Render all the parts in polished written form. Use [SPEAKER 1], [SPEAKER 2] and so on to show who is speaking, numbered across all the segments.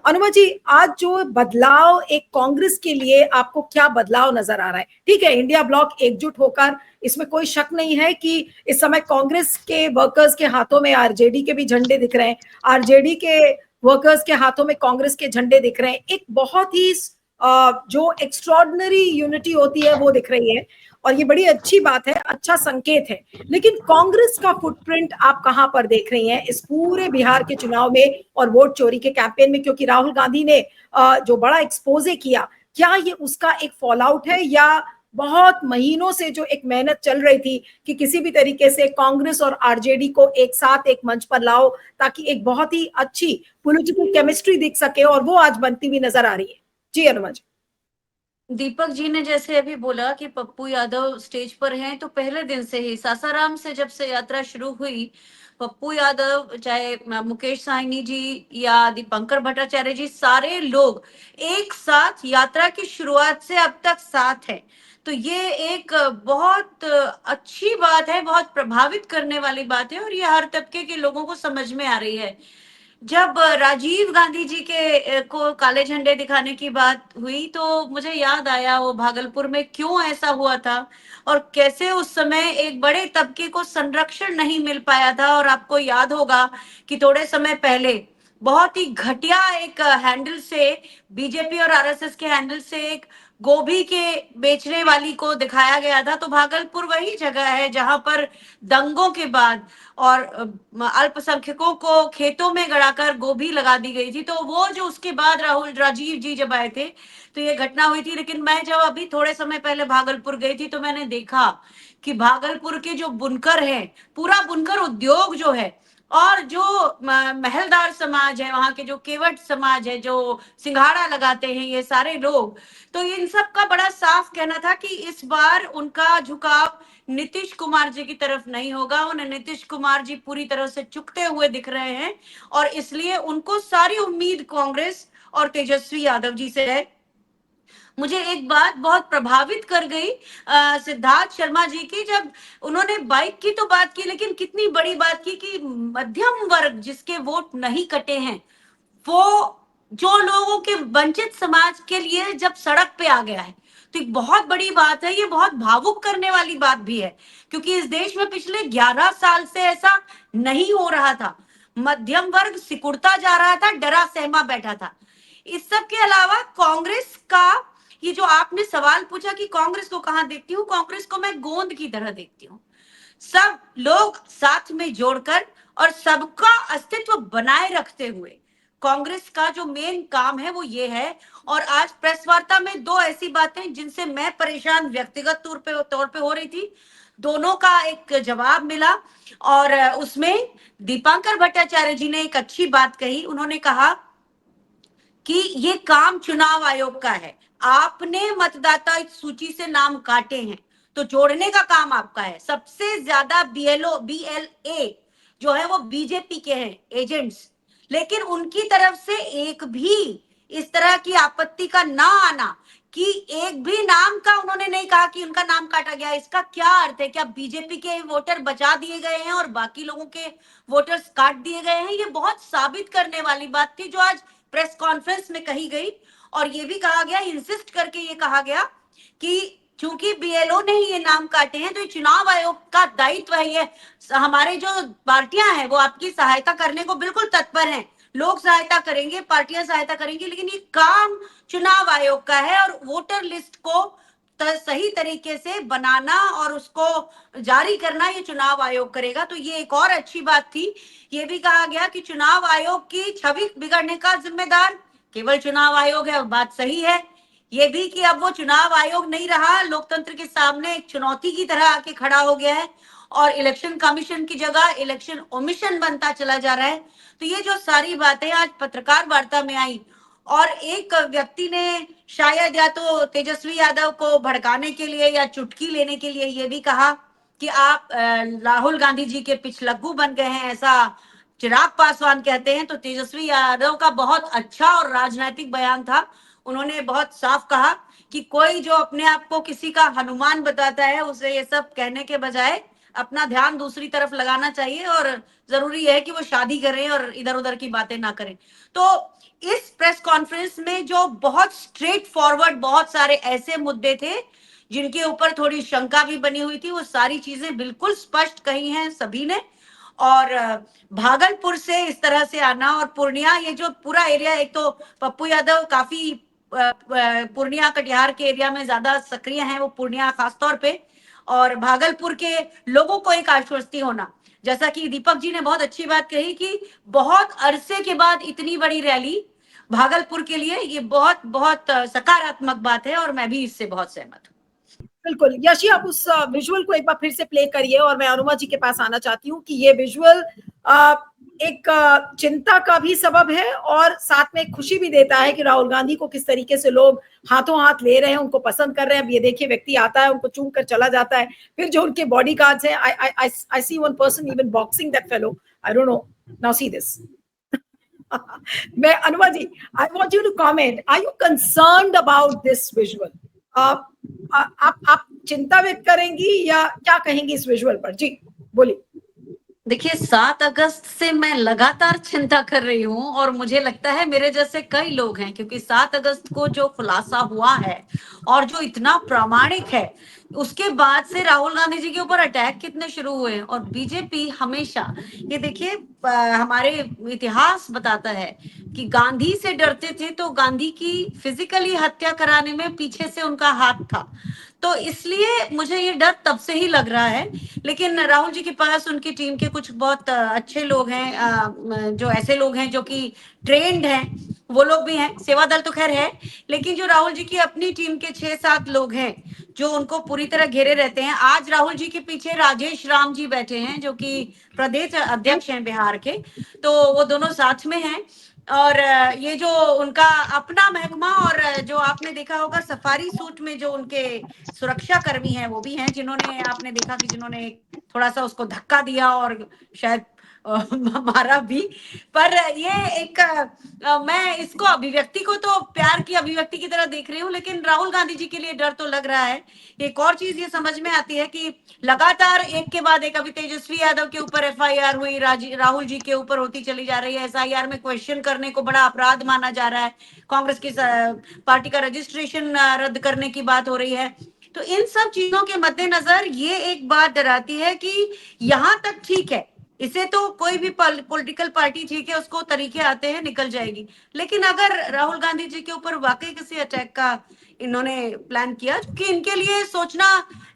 [SPEAKER 1] अनुमा जी, आज जो बदलाव एक कांग्रेस के लिए आपको क्या बदलाव नजर आ रहा है? ठीक है, इंडिया ब्लॉक एकजुट होकर, इसमें कोई शक नहीं है कि इस समय कांग्रेस के वर्कर्स के हाथों में आरजेडी के भी झंडे दिख रहे हैं, आरजेडी के वर्कर्स के हाथों में कांग्रेस के झंडे दिख रहे हैं। एक बहुत ही जो एक्स्ट्रॉर्डनरी यूनिटी होती है वो दिख रही है, और ये बड़ी अच्छी बात है, अच्छा संकेत है। लेकिन कांग्रेस का फुटप्रिंट आप कहां पर देख रही हैं इस पूरे बिहार के चुनाव में और वोट चोरी के कैंपेन में? क्योंकि राहुल गांधी ने जो बड़ा एक्सपोजे किया, क्या ये उसका एक फॉल आउट है, या बहुत महीनों से जो एक मेहनत चल रही थी कि किसी भी तरीके से कांग्रेस और आरजेडी को एक साथ एक मंच पर लाओ ताकि एक बहुत ही अच्छी पॉलिटिकल केमिस्ट्री दिख सके, और वो आज बनती हुई नजर आ रही है? जी अनुमा जी।
[SPEAKER 2] दीपक जी ने जैसे अभी बोला कि पप्पू यादव स्टेज पर हैं, तो पहले दिन से ही सासाराम से जब से यात्रा शुरू हुई, पप्पू यादव चाहे मुकेश साहनी जी या दीपंकर भट्टाचार्य जी, सारे लोग एक साथ यात्रा की शुरुआत से अब तक साथ हैं। तो ये एक बहुत अच्छी बात है, बहुत प्रभावित करने वाली बात है, और ये हर तबके के लोगों को समझ में आ रही है। जब राजीव गांधी जी के को काले झंडे दिखाने की बात हुई, तो मुझे याद आया वो भागलपुर में क्यों ऐसा हुआ था और कैसे उस समय एक बड़े तबके को संरक्षण नहीं मिल पाया था। और आपको याद होगा कि थोड़े समय पहले बहुत ही घटिया एक हैंडल से, बीजेपी और आरएसएस के हैंडल से, एक गोभी के बेचने वाली को दिखाया गया था। तो भागलपुर वही जगह है जहां पर दंगों के बाद और अल्पसंख्यकों को खेतों में गड़ाकर गोभी लगा दी गई थी। तो वो जो उसके बाद राहुल राजीव जी जब आए थे तो ये घटना हुई थी। लेकिन मैं जब अभी थोड़े समय पहले भागलपुर गई थी तो मैंने देखा कि भागलपुर के जो बुनकर हैं, पूरा बुनकर उद्योग जो है, और जो महलदार समाज है, वहां के जो केवट समाज है, जो सिंघाड़ा लगाते हैं, ये सारे लोग, तो इन सब का बड़ा साफ कहना था कि इस बार उनका झुकाव नीतीश कुमार जी की तरफ नहीं होगा। उन्हें नीतीश कुमार जी पूरी तरह से चुकते हुए दिख रहे हैं, और इसलिए उनको सारी उम्मीद कांग्रेस और तेजस्वी यादव जी से है। मुझे एक बात बहुत प्रभावित कर गई सिद्धार्थ शर्मा जी की, जब उन्होंने बाइक की तो बात की, लेकिन कितनी बड़ी बात की कि मध्यम वर्ग जिसके वोट नहीं कटे हैं, वो जो लोगों के वंचित समाज के लिए जब सड़क पे आ गया है, तो एक बहुत बड़ी बात है। ये बहुत भावुक करने वाली बात भी है, क्योंकि इस देश में पिछले 11 साल से ऐसा नहीं हो रहा था। मध्यम वर्ग सिकुड़ता जा रहा था, डरा सहमा बैठा था। इस सब के अलावा कांग्रेस का, ये जो आपने सवाल पूछा कि कांग्रेस को कहां देखती हूँ, कांग्रेस को मैं गोंद की तरह देखती हूँ। सब लोग साथ में जोड़कर और सबका अस्तित्व बनाए रखते हुए कांग्रेस का जो मेन काम है वो ये है। और आज प्रेस वार्ता में दो ऐसी बातें जिनसे मैं परेशान व्यक्तिगत तौर पे हो रही थी, दोनों का एक जवाब मिला। और उसमें दीपांकर भट्टाचार्य जी ने एक अच्छी बात कही। उन्होंने कहा कि ये काम चुनाव आयोग का है, आपने मतदाता सूची से नाम काटे हैं तो जोड़ने का काम आपका है। सबसे ज्यादा बीएलए जो है वो बीजेपी के हैं एजेंट्स, लेकिन उनकी तरफ से एक भी इस तरह की आपत्ति का ना आना, कि एक भी नाम का उन्होंने नहीं कहा कि उनका नाम काटा गया। इसका क्या अर्थ है? क्या बीजेपी के वोटर बचा दिए गए हैं और बाकी लोगों के वोटर्स काट दिए गए हैं? ये बहुत साबित करने वाली बात थी जो आज प्रेस कॉन्फ्रेंस में कही गई। और ये भी कहा गया, इंसिस्ट करके ये कहा गया कि चूंकि बीएलओ ने ही ये नाम काटे हैं तो ये चुनाव आयोग का दायित्व है। ये हमारे जो पार्टियां हैं वो आपकी सहायता करने को बिल्कुल तत्पर हैं, लोग सहायता करेंगे, पार्टियां सहायता करेंगी, लेकिन ये काम चुनाव आयोग का है। और वोटर लिस्ट को सही तरीके से बनाना और उसको जारी करना ये चुनाव आयोग करेगा। तो ये एक और अच्छी बात थी। ये भी कहा गया कि चुनाव आयोग की छवि बिगड़ने का जिम्मेदार केवल चुनाव आयोग है, और बात सही है। ये भी कि अब वो चुनाव आयोग नहीं रहा, लोकतंत्र के सामने एक चुनौती की तरह आके खड़ा हो गया है, और इलेक्शन कमीशन की जगह इलेक्शन ओमिशन बनता चला जा रहा है। तो ये जो सारी बातें आज पत्रकार वार्ता में आई, और एक व्यक्ति ने शायद या तो तेजस्वी यादव को भड़काने के लिए या चुटकी लेने के लिए ये भी कहा कि आप राहुल गांधी जी के पिछलग्गू बन गए हैं, ऐसा चिराग पासवान कहते हैं। तो तेजस्वी यादव का बहुत अच्छा और राजनीतिक बयान था। उन्होंने बहुत साफ कहा कि कोई जो अपने आप को किसी का हनुमान बताता है, उसे ये सब कहने के बजाय अपना ध्यान दूसरी तरफ लगाना चाहिए और जरूरी है कि वो शादी करें और इधर उधर की बातें ना करें। तो इस प्रेस कॉन्फ्रेंस में जो बहुत स्ट्रेट फॉरवर्ड बहुत सारे ऐसे मुद्दे थे जिनके ऊपर थोड़ी शंका भी बनी हुई थी, वो सारी चीजें बिल्कुल स्पष्ट कही हैं सभी ने। और भागलपुर से इस तरह से आना और पूर्णिया, ये जो पूरा एरिया, एक तो पप्पू यादव काफी पूर्णिया कटिहार के एरिया में ज्यादा सक्रिय हैं, वो पूर्णिया खासतौर पे, और भागलपुर के लोगों को एक आश्वस्ति होना, जैसा कि दीपक जी ने बहुत अच्छी बात कही कि बहुत अरसे के बाद इतनी बड़ी रैली भागलपुर के लिए, ये बहुत बहुत सकारात्मक बात है और मैं भी इससे बहुत सहमत हूँ।
[SPEAKER 1] बिल्कुल यशी, आप उस विजुअल को एक बार फिर से प्ले करिए और मैं अनुमा जी के पास आना चाहती हूँ कि ये विजुअल एक चिंता का भी सबब है और साथ में खुशी भी देता है कि राहुल गांधी को किस तरीके से लोग हाथों हाथ ले रहे हैं, उनको पसंद कर रहे हैं। अब ये देखिए, व्यक्ति आता है, उनको चूम कर चला जाता है, फिर जो उनके बॉडी गार्ड्स हैं, I see one person even boxing that fellow, I don't know, now see this. मैं Anuma ji, I want you to comment, are you concerned about this visual? आप चिंता व्यक्त करेंगी या क्या कहेंगी इस विजुअल पर? जी बोलिए।
[SPEAKER 2] देखिए, 7 अगस्त से मैं लगातार चिंता कर रही हूँ और मुझे लगता है मेरे जैसे कई लोग हैं, क्योंकि 7 अगस्त को जो खुलासा हुआ है और जो इतना प्रामाणिक है, उसके बाद से राहुल गांधी जी के ऊपर अटैक कितने शुरू हुए। और बीजेपी हमेशा, ये देखिए, हमारे इतिहास बताता है कि गांधी से डरते थे तो गांधी की फिजिकली हत्या कराने में पीछे से उनका हाथ था। तो इसलिए मुझे ये डर तब से ही लग रहा है। लेकिन राहुल जी के पास उनकी टीम के कुछ बहुत अच्छे लोग हैं, जो ऐसे लोग हैं जो कि ट्रेंड हैं, वो लोग भी हैं, सेवा दल तो खैर है, लेकिन जो राहुल जी की अपनी टीम के 6-7 लोग हैं जो उनको पूरी तरह घेरे रहते हैं। आज राहुल जी के पीछे राजेश राम जी बैठे हैं जो कि प्रदेश अध्यक्ष हैं बिहार के, तो वो दोनों साथ में हैं। और ये जो उनका अपना महकमा, और जो आपने देखा होगा सफारी सूट में जो उनके सुरक्षा कर्मी हैं, वो भी हैं, जिन्होंने आपने देखा कि जिन्होंने थोड़ा सा उसको धक्का दिया और शायद मारा भी। पर ये एक मैं इसको अभिव्यक्ति को तो प्यार की अभिव्यक्ति की तरह देख रही हूँ, लेकिन राहुल गांधी जी के लिए डर तो लग रहा है। एक और चीज ये समझ में आती है कि लगातार एक के बाद एक, अभी तेजस्वी यादव के ऊपर एफआईआर हुई, राहुल जी के ऊपर होती चली जा रही है, एसआईआर में क्वेश्चन करने को बड़ा अपराध माना जा रहा है, कांग्रेस की पार्टी का रजिस्ट्रेशन रद्द करने की बात हो रही है। तो इन सब चीजों के मद्देनजर ये एक बात डराती है कि यहाँ तक ठीक है, इसे तो कोई भी पॉलिटिकल पार्टी, ठीक है, उसको तरीके आते हैं, निकल जाएगी। लेकिन अगर राहुल गांधी जी के ऊपर वाकई किसी अटैक का इन्होंने प्लान किया, कि इनके लिए सोचना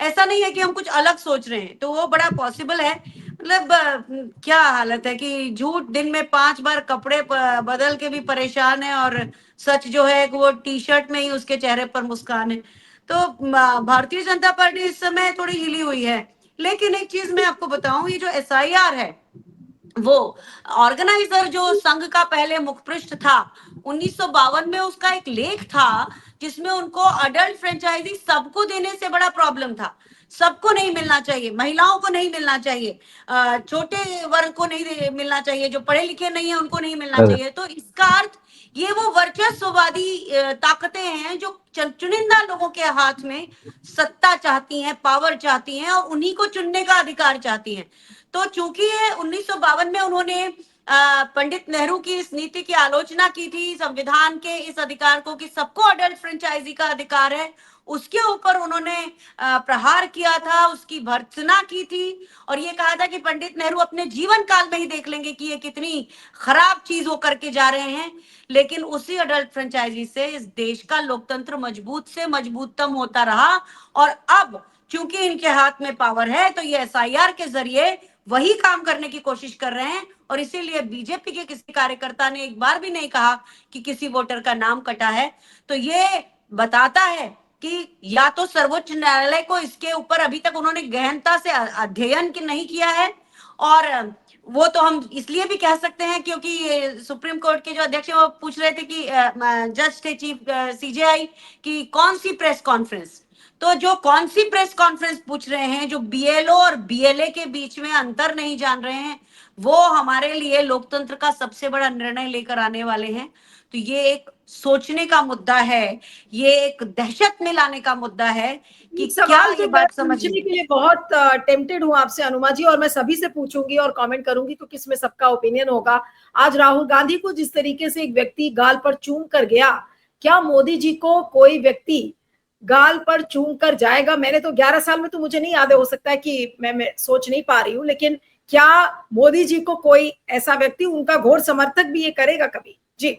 [SPEAKER 2] ऐसा नहीं है कि हम कुछ अलग सोच रहे हैं, तो वो बड़ा पॉसिबल है। मतलब क्या हालत है कि झूठ दिन में 5 बार कपड़े बदल के भी परेशान है, और सच जो है वो टी शर्ट में ही उसके चेहरे पर मुस्कान है। तो भारतीय जनता पार्टी इस समय थोड़ी हिली हुई है। लेकिन एक चीज मैं आपको बताऊं, ये जो एसआईआर है, वो ऑर्गेनाइजर जो संघ का पहले मुखपृष्ठ था, 1952 में उसका एक लेख था जिसमें उनको अडल्ट फ्रेंचाइजी सबको देने से बड़ा प्रॉब्लम था। सबको नहीं मिलना चाहिए, महिलाओं को नहीं मिलना चाहिए, छोटे वर्ग को नहीं मिलना चाहिए, जो पढ़े लिखे नहीं है उनको नहीं मिलना चाहिए। तो इसका अर्थ ये वो वर्चस्ववादी ताकतें हैं जो चुनिंदा लोगों के हाथ में सत्ता चाहती हैं, पावर चाहती हैं, और उन्हीं को चुनने का अधिकार चाहती हैं। तो चूंकि 1952 में उन्होंने पंडित नेहरू की इस नीति की आलोचना की थी, संविधान के इस अधिकार को कि सबको अडल्ट फ्रेंचाइजी का अधिकार है, उसके ऊपर उन्होंने प्रहार किया था, उसकी भर्त्सना की थी, और ये कहा था कि पंडित नेहरू अपने जीवन काल में ही देख लेंगे कि ये कितनी खराब चीज वो करके जा रहे हैं। लेकिन उसी अडल्ट फ्रेंचाइजी से इस देश का लोकतंत्र मजबूत से मजबूततम होता रहा। और अब चूंकि इनके हाथ में पावर है, तो ये एसआईआर के जरिए वही काम करने की कोशिश कर रहे हैं। और इसीलिए बीजेपी के किसी कार्यकर्ता ने एक बार भी नहीं कहा कि किसी वोटर का नाम कटा है। तो ये बताता है कि या तो सर्वोच्च न्यायालय को इसके ऊपर अभी तक उन्होंने गहनता से अध्ययन नहीं किया है, और वो तो हम इसलिए भी कह सकते हैं क्योंकि सुप्रीम कोर्ट के जो अध्यक्ष हैं वो पूछ रहे थे कि जज थे चीफ सीजेआई कि कौन सी प्रेस कॉन्फ्रेंस, तो जो कौन सी प्रेस कॉन्फ्रेंस पूछ रहे हैं, जो बीएलओ और बीएलए के बीच में अंतर नहीं जान रहे हैं, वो हमारे लिए लोकतंत्र का सबसे बड़ा निर्णय लेकर आने वाले हैं। तो ये एक सोचने का मुद्दा है, ये एक दहशत में लाने का मुद्दा है कि
[SPEAKER 1] एक
[SPEAKER 2] क्या
[SPEAKER 1] सवाल
[SPEAKER 2] ये
[SPEAKER 1] तो मैं
[SPEAKER 2] बात
[SPEAKER 1] पूछने
[SPEAKER 2] समझिए।
[SPEAKER 1] के लिए बहुत टेम्प्टेड हूँ आपसे अनुमा जी, और मैं सभी से पूछूंगी और कमेंट करूंगी क्योंकि इसमें सबका ओपिनियन होगा। आज राहुल गांधी को जिस तरीके से एक व्यक्ति गाल पर चूम कर गया, क्या मोदी जी को कोई व्यक्ति गाल पर चूम कर जाएगा? मैंने तो 11 साल में, तो मुझे नहीं याद है, हो सकता है कि मैं सोच नहीं पा रही हूँ, लेकिन क्या मोदी जी को कोई ऐसा व्यक्ति, उनका घोर समर्थक भी ये करेगा कभी? जी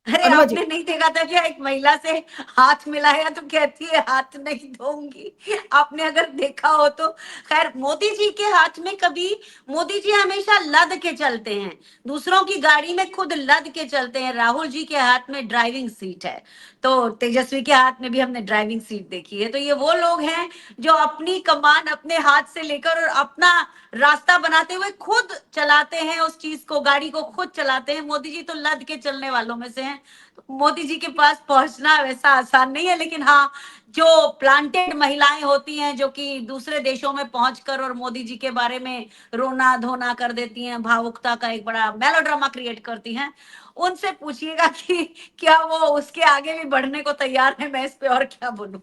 [SPEAKER 2] अरे
[SPEAKER 1] अनुमा जी।
[SPEAKER 2] आपने नहीं देखा था क्या, एक महिला से हाथ मिलाया तो कहती है हाथ नहीं धोऊंगी? आपने अगर देखा हो तो। खैर, मोदी जी के हाथ में कभी, मोदी जी हमेशा लद के चलते हैं, दूसरों की गाड़ी में खुद लद के चलते हैं। राहुल जी के हाथ में ड्राइविंग सीट है, तो तेजस्वी के हाथ में भी हमने ड्राइविंग सीट देखी है। तो ये वो लोग हैं जो अपनी कमान अपने हाथ से लेकर और अपना रास्ता बनाते हुए खुद चलाते हैं, उस चीज को, गाड़ी को खुद चलाते हैं। मोदी जी तो लद के चलने वालों में से हैं। तो मोदी जी के पास पहुंचना वैसा आसान नहीं है, लेकिन हाँ, जो प्लांटेड महिलाएं होती हैं जो कि दूसरे देशों में पहुंचकर और मोदी जी के बारे में रोना धोना कर देती हैं, भावुकता का एक बड़ा मेलोड्रामा क्रिएट करती हैं, उनसे पूछिएगा कि क्या वो उसके आगे भी बढ़ने को तैयार है। मैं इस पे और क्या बोलूं।